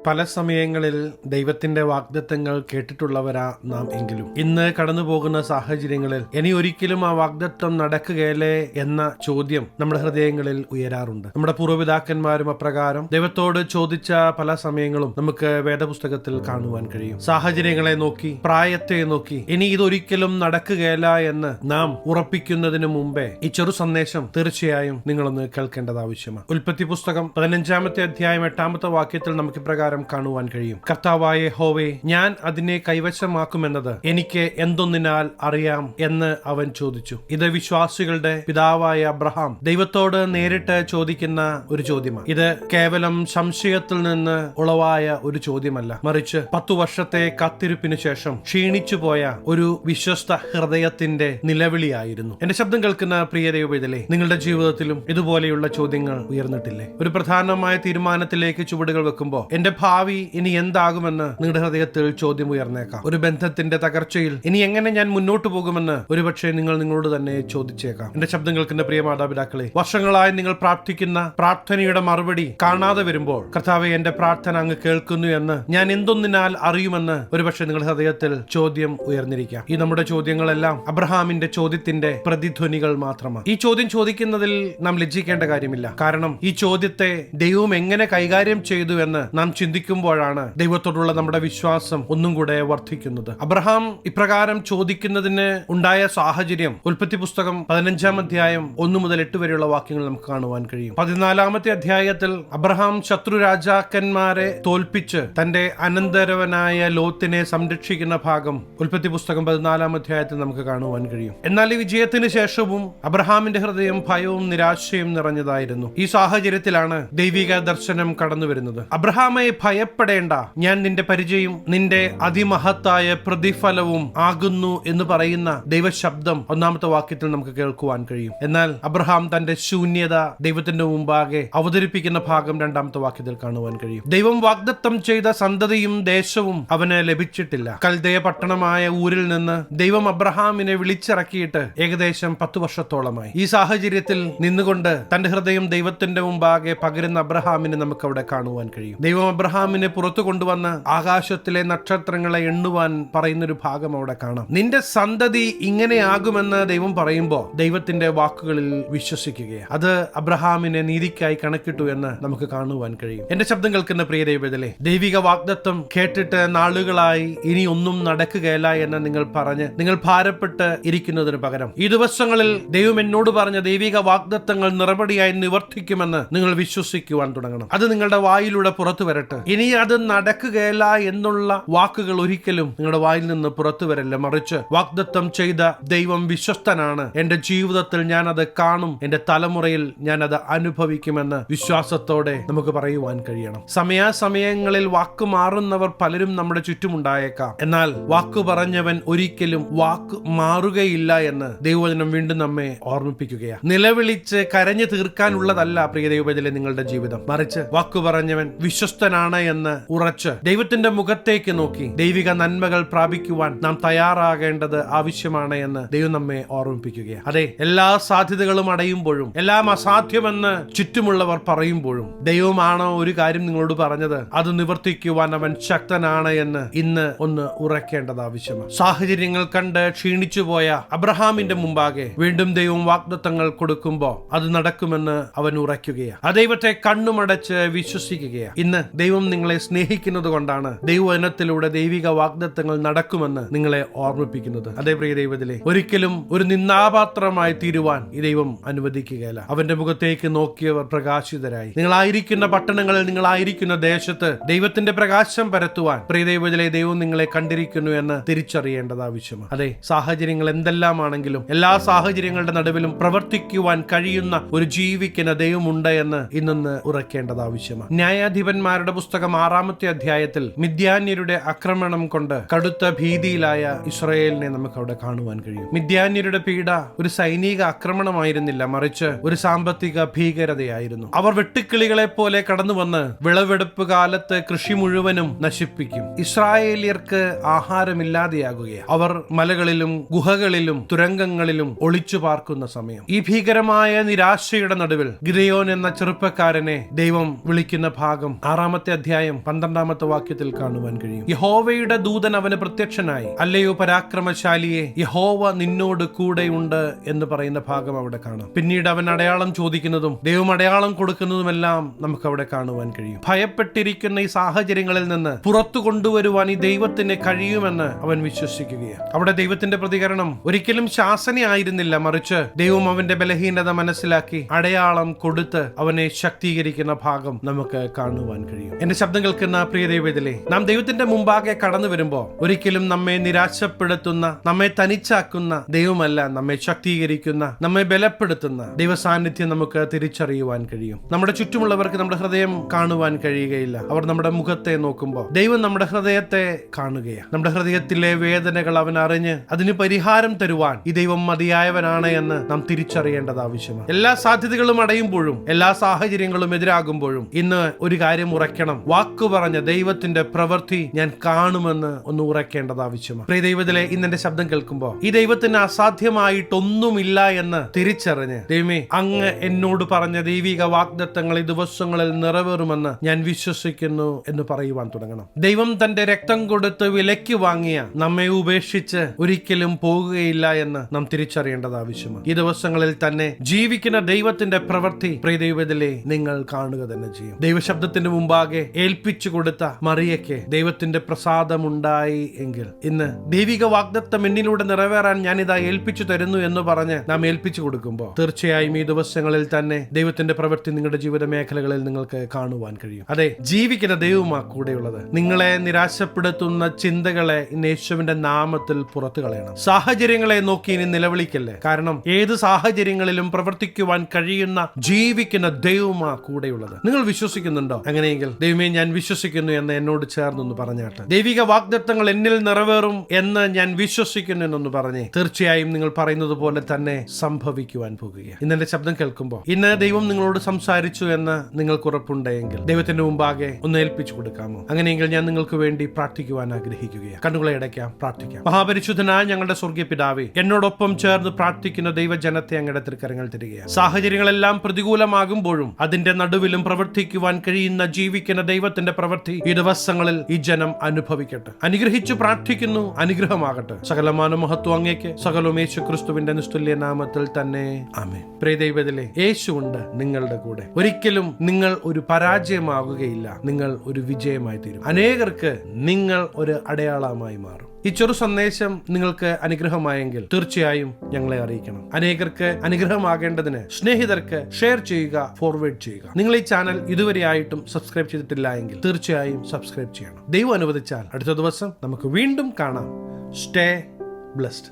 പല സമയങ്ങളിൽ ദൈവത്തിന്റെ വാഗ്ദത്തങ്ങൾ കേട്ടിട്ടുള്ളവരാ നാം എങ്കിലും ഇന്ന് കടന്നു പോകുന്ന സാഹചര്യങ്ങളിൽ ഇനി ഒരിക്കലും ആ വാഗ്ദത്തം നടക്കുകയല്ലേ എന്ന ചോദ്യം നമ്മുടെ ഹൃദയങ്ങളിൽ ഉയരാറുണ്ട്. നമ്മുടെ പൂർവ്വപിതാക്കന്മാരും അപ്രകാരം ദൈവത്തോട് ചോദിച്ച പല സമയങ്ങളും നമുക്ക് വേദപുസ്തകത്തിൽ കാണുവാൻ കഴിയും. സാഹചര്യങ്ങളെ നോക്കി, പ്രായത്തെ നോക്കി ഇനി ഇതൊരിക്കലും നടക്കുകയല്ല എന്ന് നാം ഉറപ്പിക്കുന്നതിന് മുമ്പേ ഈ ചെറു സന്ദേശം തീർച്ചയായും നിങ്ങളൊന്ന് കേൾക്കേണ്ടത് ആവശ്യമാണ്. ഉൽപ്പത്തി പുസ്തകം 15-ാമത്തെ അധ്യായം 8-ാമത്തെ വാക്യത്തിൽ നമുക്ക് ഇപ്രകാരം കാണുവാൻ കഴിയും: കർത്താവായ യഹോവേ, ഞാൻ അതിനെ കൈവശമാക്കുമെന്നത് എനിക്ക് എന്തൊന്നിനാൽ അറിയാം എന്ന് അവൻ ചോദിച്ചു. ഇത് വിശ്വാസികളുടെ പിതാവായ അബ്രഹാം ദൈവത്തോട് നേരിട്ട് ചോദിക്കുന്ന ഒരു ചോദ്യമാണ്. ഇത് കേവലം സംശയത്തിൽ നിന്ന് ഉളവായ ഒരു ചോദ്യമല്ല, മറിച്ച് 10 വർഷത്തെ കാത്തിരിപ്പിന് ശേഷം ക്ഷീണിച്ചു പോയ ഒരു വിശ്വസ്ത ഹൃദയത്തിന്റെ നിലവിളിയായിരുന്നു. എന്റെ ശബ്ദം കേൾക്കുന്ന പ്രിയ ദൈവവേദലേ, നിങ്ങളുടെ ജീവിതത്തിലും ഇതുപോലെയുള്ള ചോദ്യങ്ങൾ ഉയർന്നിട്ടില്ലേ? ഒരു പ്രധാനമായ തീരുമാനത്തിലേക്ക് ചുവടുകൾ വെക്കുമ്പോൾ എന്റെ ഭാവി ഇനി എന്താകുമെന്ന് നിങ്ങളുടെ ഹൃദയത്തിൽ ചോദ്യം ഉയർന്നേക്കാം. ഒരു ബന്ധത്തിന്റെ തകർച്ചയിൽ ഇനി എങ്ങനെ ഞാൻ മുന്നോട്ട് പോകുമെന്ന് ഒരുപക്ഷെ നിങ്ങൾ നിങ്ങളോട് തന്നെ ചോദിച്ചേക്കാം. എന്റെ ശബ്ദം കേൾക്കുന്ന പ്രിയ മാതാപിതാക്കളെ, വർഷങ്ങളായി നിങ്ങൾ പ്രാർത്ഥിക്കുന്ന പ്രാർത്ഥനയുടെ മറുപടി കാണാതെ വരുമ്പോൾ, കർത്താവേ, എന്റെ പ്രാർത്ഥന അങ്ങ് കേൾക്കുന്നു എന്ന് ഞാൻ എന്തൊന്നിനാൽ അറിയുമെന്ന് ഒരുപക്ഷെ നിങ്ങളുടെ ഹൃദയത്തിൽ ചോദ്യം ഉയർന്നിരിക്കാം. ഈ നമ്മുടെ ചോദ്യങ്ങളെല്ലാം അബ്രഹാമിന്റെ ചോദ്യത്തിന്റെ പ്രതിധ്വനികൾ മാത്രമാണ്. ഈ ചോദ്യം ചോദിക്കുന്നതിൽ നാം ലജ്ജിക്കേണ്ട കാര്യമില്ല. കാരണം ഈ ചോദ്യത്തെ ദൈവം എങ്ങനെ കൈകാര്യം ചെയ്തു എന്ന് നാം ചിന്തിക്കുമ്പോഴാണ് ദൈവത്തോടുള്ള നമ്മുടെ വിശ്വാസം ഒന്നും കൂടെ വർദ്ധിക്കുന്നത്. അബ്രഹാം ഇപ്രകാരം ചോദിക്കുന്നതിന് ഉണ്ടായ സാഹചര്യം ഉൽപ്പത്തി പുസ്തകം 15-ാം അധ്യായം 1 മുതൽ 8 വരെയുള്ള വാക്യങ്ങൾ നമുക്ക് കാണുവാൻ കഴിയും. 14-ാമത്തെ അധ്യായത്തിൽ അബ്രഹാം ശത്രു രാജാക്കന്മാരെ തോൽപ്പിച്ച് തന്റെ അനന്തരവനായ ലോത്തിനെ സംരക്ഷിക്കുന്ന ഭാഗം ഉൽപ്പത്തി പുസ്തകം 14-ാം അധ്യായത്തിൽ നമുക്ക് കാണുവാൻ കഴിയും. എന്നാൽ ഈ വിജയത്തിന് ശേഷവും അബ്രഹാമിന്റെ ഹൃദയം ഭയവും നിരാശയും നിറഞ്ഞതായിരുന്നു. ഈ സാഹചര്യത്തിലാണ് ദൈവിക ദർശനം കടന്നു വരുന്നത്. അബ്രഹാമെ, ഭയപ്പെടേണ്ട, ഞാൻ നിന്റെ പരിചയം നിന്റെ അതിമഹത്തായ പ്രതിഫലവും ആകുന്നു എന്ന് പറയുന്ന ദൈവശബ്ദം 1-ാമത്തെ വാക്യത്തിൽ നമുക്ക് കേൾക്കുവാൻ കഴിയും. എന്നാൽ അബ്രഹാം തന്റെ ശൂന്യത ദൈവത്തിന്റെ മുമ്പാകെ അവതരിപ്പിക്കുന്ന ഭാഗം 2-ാമത്തെ വാക്യത്തിൽ കാണുവാൻ കഴിയും. ദൈവം വാഗ്ദത്തം ചെയ്ത സന്തതിയും ദേശവും അവന് ലഭിച്ചിട്ടില്ല. കൽദയ പട്ടണമായ ഊരിൽ നിന്ന് ദൈവം അബ്രഹാമിനെ വിളിച്ചിറക്കിയിട്ട് ഏകദേശം 10 വർഷത്തോളമായി. ഈ സാഹചര്യത്തിൽ നിന്നുകൊണ്ട് തന്റെ ഹൃദയം ദൈവത്തിന്റെ മുമ്പാകെ പകരുന്ന അബ്രഹാമിനെ നമുക്ക് അവിടെ കാണുവാൻ കഴിയും. ദൈവം അബ്രഹാമിനെ പുറത്തു കൊണ്ടുവന്ന് ആകാശത്തിലെ നക്ഷത്രങ്ങളെ എണ്ണുവാൻ പറയുന്നൊരു ഭാഗം അവിടെ കാണാം. നിന്റെ സന്തതി ഇങ്ങനെയാകുമെന്ന് ദൈവം പറയുമ്പോൾ ദൈവത്തിന്റെ വാക്കുകളിൽ വിശ്വസിക്കുകയാണ്. അത് അബ്രഹാമിനെ നീതിക്കായി കണക്കിട്ടു എന്ന് നമുക്ക് കാണുവാൻ കഴിയും. എന്റെ ശബ്ദം കേൾക്കുന്ന പ്രിയ ദൈവവേദലേ, ദൈവിക വാഗ്ദത്തം കേട്ടിട്ട് നാളുകളായി ഇനി ഒന്നും നടക്കുകയില്ല എന്ന് നിങ്ങൾ ഭാരപ്പെട്ട് ഇരിക്കുന്നതിന് പകരം ഈ ദിവസങ്ങളിൽ ദൈവം എന്നോട് പറഞ്ഞ ദൈവിക വാഗ്ദത്തങ്ങൾ നിറപടിയായി നിവർത്തിക്കുമെന്ന് നിങ്ങൾ വിശ്വസിക്കുവാൻ തുടങ്ങണം. അത് നിങ്ങളുടെ വായിലൂടെ പുറത്തു വരട്ടെ. ഇനി അത് നടക്കുകയില്ല എന്നുള്ള വാക്കുകൾ ഒരിക്കലും നിങ്ങളുടെ വായിൽ നിന്ന് പുറത്തു വരല്ല, മറിച്ച് വാഗ്ദത്തം ചെയ്ത ദൈവം വിശ്വസ്തനാണ്, എന്റെ ജീവിതത്തിൽ ഞാൻ അത് കാണും, എന്റെ തലമുറയിൽ ഞാൻ അത് അനുഭവിക്കുമെന്ന് വിശ്വാസത്തോടെ നമുക്ക് പറയുവാൻ കഴിയണം. സമയാസമയങ്ങളിൽ വാക്ക് മാറുന്നവർ പലരും നമ്മുടെ ചുറ്റുമുണ്ടായേക്കാം. എന്നാൽ വാക്ക് പറഞ്ഞവൻ ഒരിക്കലും വാക്ക് മാറുകയില്ല എന്ന് ദൈവവചനം വീണ്ടും നമ്മെ ഓർമ്മിപ്പിക്കുകയാണ്. നിലവിളിച്ച് കരഞ്ഞു തീർക്കാനുള്ളതല്ല പ്രിയ ദൈവവേദലേ നിങ്ങളുടെ ജീവിതം, മറിച്ച് വാക്കു പറഞ്ഞവൻ വിശ്വസ്തനാണ് എന്ന് ഉറച്ച് ദൈവത്തിന്റെ മുഖത്തേക്ക് നോക്കി ദൈവിക നന്മകൾ പ്രാപിക്കുവാൻ നാം തയ്യാറാകേണ്ടത് ആവശ്യമാണ് എന്ന് ദൈവം നമ്മെ ഓർമ്മിപ്പിക്കുകയാണ്. അതെ, എല്ലാ സാധ്യതകളും അടയുമ്പോഴും, എല്ലാം അസാധ്യമെന്ന് ചുറ്റുമുള്ളവർ പറയുമ്പോഴും ദൈവമാണോ ഒരു കാര്യം നിങ്ങളോട് പറഞ്ഞത്, അത് നിവർത്തിക്കുവാൻ അവൻ ശക്തനാണ് എന്ന് ഇന്ന് ഒന്ന് ഉറക്കേണ്ടത് ആവശ്യമാണ്. സാഹചര്യങ്ങൾ കണ്ട് ക്ഷീണിച്ചു പോയ അബ്രഹാമിന്റെ മുമ്പാകെ വീണ്ടും ദൈവം വാഗ്ദത്തങ്ങൾ കൊടുക്കുമ്പോൾ അത് നടക്കുമെന്ന് അവൻ ഉറയ്ക്കുകയാണ്. ആ ദൈവത്തെ കണ്ണുമടച്ച് വിശ്വസിക്കുകയാണ്. ഇന്ന് ദൈവം നിങ്ങളെ സ്നേഹിക്കുന്നത് കൊണ്ടാണ് ദൈവവചനത്തിലൂടെ ദൈവിക വാഗ്ദത്തങ്ങൾ നടക്കുമെന്ന് നിങ്ങളെ ഓർമ്മിപ്പിക്കുന്നത്. അതേ പ്രിയ ദൈവത്തിലെ, ഒരിക്കലും ഒരു നിന്ദാപാത്രമായി തീരുവാൻ ഈ ദൈവം അനുവദിക്കുകയില്ല. അവന്റെ മുഖത്തേക്ക് നോക്കിയവർ പ്രകാശിതരായി. നിങ്ങളായിരിക്കുന്ന പട്ടണങ്ങളിൽ, നിങ്ങളായിരിക്കുന്ന ദേശത്ത് ദൈവത്തിന്റെ പ്രകാശം പരത്തുവാൻ പ്രിയ ദൈവത്തിലെ ദൈവം നിങ്ങളെ കണ്ടിരിക്കുന്നു എന്ന് തിരിച്ചറിയേണ്ടത് ആവശ്യമാണ്. അതെ, സാഹചര്യങ്ങൾ എന്തെല്ലാമാണെങ്കിലും എല്ലാ സാഹചര്യങ്ങളുടെ നടുവിലും പ്രവർത്തിക്കുവാൻ കഴിയുന്ന ഒരു ജീവിക്കുന്ന ദൈവമുണ്ട് എന്ന് ഇന്നൊന്ന് ഉറക്കേണ്ടത് ആവശ്യമാണ്. ന്യായാധിപന്മാരുടെ പുസ്തകം 6-ാമത്തെ അധ്യായത്തിൽ മിദ്യാന്യരുടെ ആക്രമണം കൊണ്ട് കടുത്ത ഭീതിയിലായ ഇസ്രായേലിനെ നമുക്ക് അവിടെ കാണുവാൻ കഴിയും. മിദ്യാന്യരുടെ പീഡ ഒരു സൈനിക ആക്രമണമായിരുന്നില്ല, മറിച്ച് ഒരു സാമ്പത്തിക ഭീകരതയായിരുന്നു. അവർ വെട്ടുക്കിളികളെ പോലെ കടന്നു വന്ന് വിളവെടുപ്പ് കാലത്ത് കൃഷി മുഴുവനും നശിപ്പിക്കും. ഇസ്രായേലിയർക്ക് ആഹാരമില്ലാതെയാകുകയാണ്. അവർ മലകളിലും ഗുഹകളിലും തുരങ്കങ്ങളിലും ഒളിച്ചു പാർക്കുന്ന സമയം. ഈ ഭീകരമായ നിരാശയുടെ നടുവിൽ ഗിദെയോൻ എന്ന ചെറുപ്പക്കാരനെ ദൈവം വിളിക്കുന്ന ഭാഗം 6-ാമത്തെ അധ്യായം 12 വാക്യത്തിൽ കാണുവാൻ കഴിയും. യഹോവയുടെ ദൂതൻ അവന് പ്രത്യക്ഷനായി, അല്ലയോ പരാക്രമശാലിയെ, യഹോവ നിന്നോട് കൂടെയുണ്ട് എന്ന് പറയുന്ന ഭാഗം അവിടെ കാണാം. പിന്നീട് അവൻ അടയാളം ചോദിക്കുന്നതും ദൈവം അടയാളം കൊടുക്കുന്നതുമെല്ലാം നമുക്ക് അവിടെ കാണുവാൻ കഴിയും. ഭയപ്പെട്ടിരിക്കുന്ന ഈ സാഹചര്യങ്ങളിൽ നിന്ന് പുറത്തു കൊണ്ടുവരുവാൻ ഈ ദൈവത്തിന് കഴിയുമെന്ന് അവൻ വിശ്വസിക്കുകയാണ്. അവിടെ ദൈവത്തിന്റെ പ്രതികരണം ഒരിക്കലും ശാസനയായിരുന്നില്ല, മറിച്ച് ദൈവം അവന്റെ ബലഹീനത മനസ്സിലാക്കി അടയാളം കൊടുത്ത് അവനെ ശക്തീകരിക്കുന്ന ഭാഗം നമുക്ക് കാണുവാൻ കഴിയും. എന്റെ ശബ്ദം കേൾക്കുന്ന പ്രിയ ദൈവത്തിലെ, നാം ദൈവത്തിന്റെ മുമ്പാകെ കടന്നു വരുമ്പോൾ ഒരിക്കലും നമ്മെ നിരാശപ്പെടുത്തുന്ന, നമ്മെ തനിച്ചാക്കുന്ന ദൈവമല്ല, നമ്മെ ശക്തീകരിക്കുന്ന, നമ്മെ ബലപ്പെടുത്തുന്ന ദൈവ സാന്നിധ്യം നമുക്ക് തിരിച്ചറിയുവാൻ കഴിയും. നമ്മുടെ ചുറ്റുമുള്ളവർക്ക് നമ്മുടെ ഹൃദയം കാണുവാൻ കഴിയുകയില്ല. അവർ നമ്മുടെ മുഖത്തെ നോക്കുമ്പോൾ ദൈവം നമ്മുടെ ഹൃദയത്തെ കാണുകയാണ്. നമ്മുടെ ഹൃദയത്തിലെ വേദനകൾ അവൻ അറിഞ്ഞ് അതിന് പരിഹാരം തരുവാൻ ഈ ദൈവം മതിയായവനാണ് എന്ന് നാം തിരിച്ചറിയേണ്ടത് ആവശ്യമാണ്. എല്ലാ സാധ്യതകളും അടയുമ്പോഴും, എല്ലാ സാഹചര്യങ്ങളും എതിരാകുമ്പോഴും ഇന്ന് ഒരു കാര്യം ഉറയ്ക്കണം. വാക്കു പറഞ്ഞ ദൈവത്തിന്റെ പ്രവൃത്തി ഞാൻ കാണുമെന്ന് ഒന്ന് ഉറയ്ക്കേണ്ടത് ആവശ്യമാണ്. പ്രിയ ദൈവത്തിലെ, ഇന്നെന്റെ ശബ്ദം കേൾക്കുമ്പോൾ ഈ ദൈവത്തിന് അസാധ്യമായിട്ടൊന്നുമില്ല എന്ന് തിരിച്ചറിഞ്ഞ്, ദൈവമേ അങ്ങ് എന്നോട് പറഞ്ഞ ദൈവിക വാഗ്ദത്തങ്ങൾ ഈ ദിവസങ്ങളിൽ നിറവേറുമെന്ന് ഞാൻ വിശ്വസിക്കുന്നു എന്ന് പറയുവാൻ തുടങ്ങണം. ദൈവം തന്റെ രക്തം കൊടുത്ത് വിലയ്ക്ക് വാങ്ങിയ നമ്മെ ഉപേക്ഷിച്ച് ഒരിക്കലും പോകുകയില്ല എന്ന് നാം തിരിച്ചറിയേണ്ടത് ആവശ്യമാണ്. ഈ ദിവസങ്ങളിൽ തന്നെ ജീവിക്കുന്ന ദൈവത്തിന്റെ പ്രവൃത്തി പ്രിയ ദൈവത്തിലെ നിങ്ങൾ കാണുക തന്നെ ചെയ്യും. ദൈവശബ്ദത്തിന്റെ മുമ്പാകെ ഏൽപ്പിച്ചു കൊടുത്ത മറിയയ്ക്ക് ദൈവത്തിന്റെ പ്രസാദമുണ്ടായി എങ്കിൽ ഇന്ന് ദൈവിക വാഗ്ദത്തം എന്നിലൂടെ നിറവേറാൻ ഞാനിതാ ഏൽപ്പിച്ചു തരുന്നു എന്ന് പറഞ്ഞ് നാം ഏൽപ്പിച്ചു കൊടുക്കുമ്പോൾ തീർച്ചയായും ഈ ദിവസങ്ങളിൽ തന്നെ ദൈവത്തിന്റെ പ്രവൃത്തി നിങ്ങളുടെ ജീവിത മേഖലകളിൽ നിങ്ങൾക്ക് കാണുവാൻ കഴിയും. അതെ, ജീവിക്കുന്ന ദൈവമാ കൂടെയുള്ളത്. നിങ്ങളെ നിരാശപ്പെടുത്തുന്ന ചിന്തകളെ ഇന്ന് യേശുവിന്റെ നാമത്തിൽ പുറത്തു കളയണം. സാഹചര്യങ്ങളെ നോക്കി ഇനി നിലവിളിക്കല്ലേ. കാരണം ഏത് സാഹചര്യങ്ങളിലും പ്രവർത്തിക്കുവാൻ കഴിയുന്ന ജീവിക്കുന്ന ദൈവമാ കൂടെയുള്ളത്. നിങ്ങൾ വിശ്വസിക്കുന്നുണ്ടോ? അങ്ങനെയെങ്കിൽ ദൈവമേ ഞാൻ വിശ്വസിക്കുന്നു എന്ന് എന്നോട് ചേർന്നൊന്ന് പറഞ്ഞാട്ടെ. ദൈവിക വാഗ്ദത്തങ്ങൾ എന്നിൽ നിറവേറും എന്ന് ഞാൻ വിശ്വസിക്കുന്നു എന്നൊന്ന് പറഞ്ഞേ. തീർച്ചയായും നിങ്ങൾ പറയുന്നത് പോലെ തന്നെ സംഭവിക്കുവാൻ പോകുകയാണ്. ഇന്നെന്റെ ശബ്ദം കേൾക്കുമ്പോൾ ഇന്ന് ദൈവം നിങ്ങളോട് സംസാരിച്ചു എന്ന് നിങ്ങൾക്ക് ഉറപ്പുണ്ടെങ്കിൽ ദൈവത്തിന്റെ മുമ്പാകെ ഒന്ന് ഏൽപ്പിച്ചു കൊടുക്കാമോ? അങ്ങനെയെങ്കിൽ ഞാൻ നിങ്ങൾക്ക് വേണ്ടി പ്രാർത്ഥിക്കുവാൻ ആഗ്രഹിക്കുകയാണ്. കണ്ണുകളെ അടയ്ക്കാം, പ്രാർത്ഥിക്കാം. മഹാപരിശുദ്ധനായ ഞങ്ങളുടെ സ്വർഗീയ പിതാവേ, എന്നോടൊപ്പം ചേർന്ന് പ്രാർത്ഥിക്കുന്ന ദൈവജനത്തെ അങ്ങയുടെ തൃക്കരങ്ങൾ തരികയാണ്. സാഹചര്യങ്ങളെല്ലാം പ്രതികൂലമാകുമ്പോഴും അതിന്റെ നടുവിലും പ്രവർത്തിക്കുവാൻ കഴിയുന്ന ജീവിക്കുന്ന ദൈവത്തിന്റെ പ്രവൃത്തി ഈ ദിവസങ്ങളിൽ ഈ ജനം അനുഭവിക്കട്ടെ. അനുഗ്രഹിച്ചു പ്രാർത്ഥിക്കുന്നു, അനുഗ്രഹമാകട്ടെ. സകലമാന മഹത്വം അങ്ങേക്ക്, സകലവും യേശു ക്രിസ്തുവിന്റെ നിസ്തുല്യ നാമത്തിൽ തന്നെ ആമേൻ. പ്രിയ ദൈവത്തിലെ, യേശു ഉണ്ട് നിങ്ങളുടെ കൂടെ. ഒരിക്കലും നിങ്ങൾ ഒരു പരാജയമാകുകയില്ല, നിങ്ങൾ ഒരു വിജയമായി തീരും. അനേകർക്ക് നിങ്ങൾ ഒരു അടയാളമായി മാറും. ഈ ചെറു സന്ദേശം നിങ്ങൾക്ക് അനുഗ്രഹമായെങ്കിൽ തീർച്ചയായും ഞങ്ങളെ അറിയിക്കണം. അനേകർക്ക് അനുഗ്രഹമാകേണ്ടതിന് സ്നേഹിതർക്ക് ഷെയർ ചെയ്യുക, ഫോർവേഡ് ചെയ്യുക. നിങ്ങൾ ഈ ചാനൽ ഇതുവരെയായിട്ടും സബ്സ്ക്രൈബ് ചെയ്തിട്ടില്ല എങ്കിൽ തീർച്ചയായും സബ്സ്ക്രൈബ് ചെയ്യണം. ദൈവം അനുവദിച്ചാൽ അടുത്ത ദിവസം നമുക്ക് വീണ്ടും കാണാം. Stay blessed.